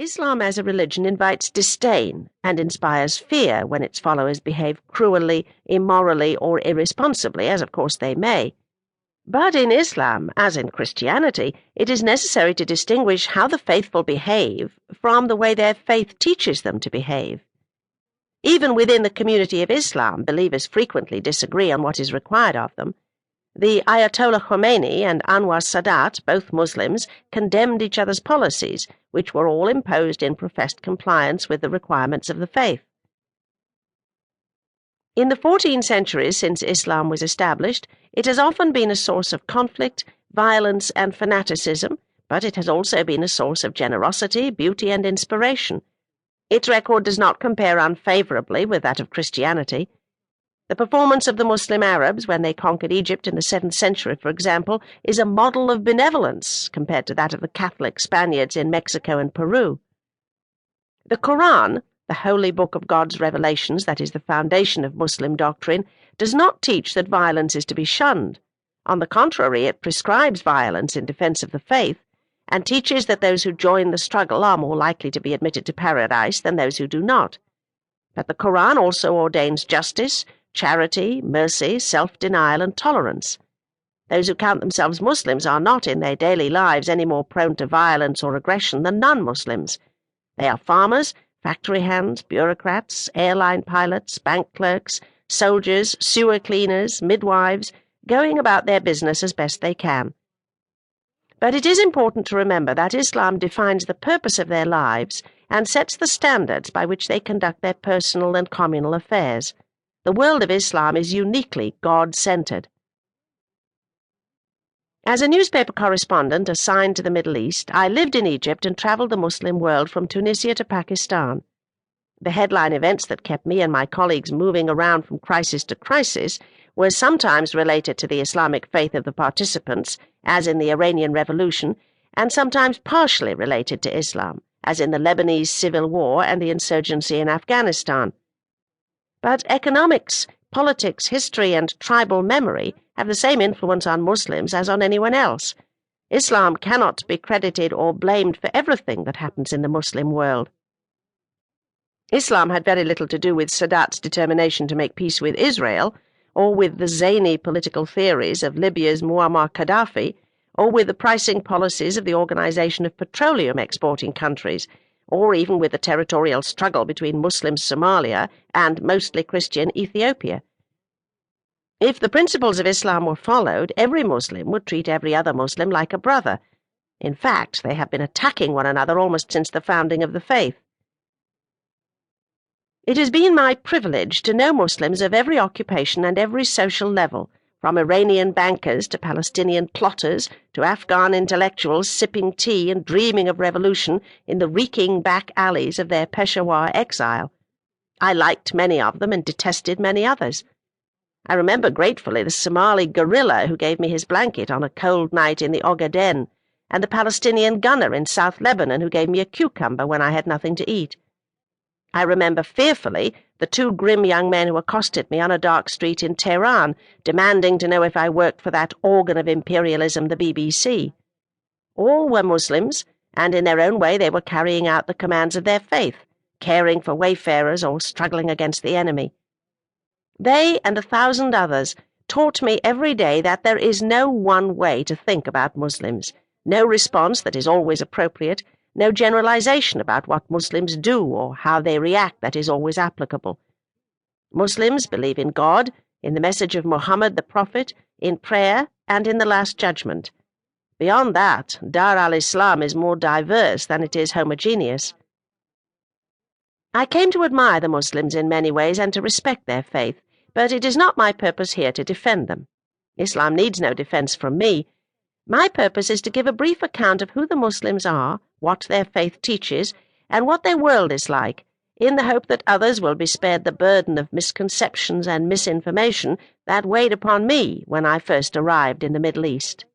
Islam as a religion invites disdain and inspires fear when its followers behave cruelly, immorally, or irresponsibly, as of course they may. But in Islam, as in Christianity, it is necessary to distinguish how the faithful behave from the way their faith teaches them to behave. Even within the community of Islam, believers frequently disagree on what is required of them. The Ayatollah Khomeini and Anwar Sadat, both Muslims, condemned each other's policies, which were all imposed in professed compliance with the requirements of the faith. In the 14 centuries since Islam was established, it has often been a source of conflict, violence, and fanaticism, but it has also been a source of generosity, beauty, and inspiration. Its record does not compare unfavorably with that of Christianity. The performance of the Muslim Arabs when they conquered Egypt in the 7th century, for example, is a model of benevolence compared to that of the Catholic Spaniards in Mexico and Peru. The Koran, the holy book of God's revelations that is the foundation of Muslim doctrine, does not teach that violence is to be shunned. On the contrary, it prescribes violence in defense of the faith, and teaches that those who join the struggle are more likely to be admitted to paradise than those who do not. But the Koran also ordains justice, charity, mercy, self-denial, and tolerance. Those who count themselves Muslims are not in their daily lives any more prone to violence or aggression than non-Muslims. They are farmers, factory hands, bureaucrats, airline pilots, bank clerks, soldiers, sewer cleaners, midwives, going about their business as best they can. But it is important to remember that Islam defines the purpose of their lives and sets the standards by which they conduct their personal and communal affairs. The world of Islam is uniquely God-centered. As a newspaper correspondent assigned to the Middle East, I lived in Egypt and traveled the Muslim world from Tunisia to Pakistan. The headline events that kept me and my colleagues moving around from crisis to crisis were sometimes related to the Islamic faith of the participants, as in the Iranian Revolution, and sometimes partially related to Islam, as in the Lebanese Civil War and the insurgency in Afghanistan. But economics, politics, history, and tribal memory have the same influence on Muslims as on anyone else. Islam cannot be credited or blamed for everything that happens in the Muslim world. Islam had very little to do with Sadat's determination to make peace with Israel, or with the zany political theories of Libya's Muammar Gaddafi, or with the pricing policies of the Organization of Petroleum Exporting Countries, or even with the territorial struggle between Muslim Somalia and mostly Christian Ethiopia. If the principles of Islam were followed, every Muslim would treat every other Muslim like a brother. In fact, they have been attacking one another almost since the founding of the faith. It has been my privilege to know Muslims of every occupation and every social level, from Iranian bankers to Palestinian plotters to Afghan intellectuals sipping tea and dreaming of revolution in the reeking back alleys of their Peshawar exile. I liked many of them and detested many others. I remember gratefully the Somali guerrilla who gave me his blanket on a cold night in the Ogaden, and the Palestinian gunner in South Lebanon who gave me a cucumber when I had nothing to eat. I remember fearfully the 2 grim young men who accosted me on a dark street in Tehran, demanding to know if I worked for that organ of imperialism, the BBC. All were Muslims, and in their own way they were carrying out the commands of their faith, caring for wayfarers or struggling against the enemy. They and 1,000 others taught me every day that there is no one way to think about Muslims, no response that is always appropriate, no generalization about what Muslims do or how they react that is always applicable. Muslims believe in God, in the message of Muhammad the Prophet, in prayer, and in the Last Judgment. Beyond that, Dar al-Islam is more diverse than it is homogeneous. I came to admire the Muslims in many ways and to respect their faith, but it is not my purpose here to defend them. Islam needs no defense from me. My purpose is to give a brief account of who the Muslims are, what their faith teaches, and what their world is like, in the hope that others will be spared the burden of misconceptions and misinformation that weighed upon me when I first arrived in the Middle East.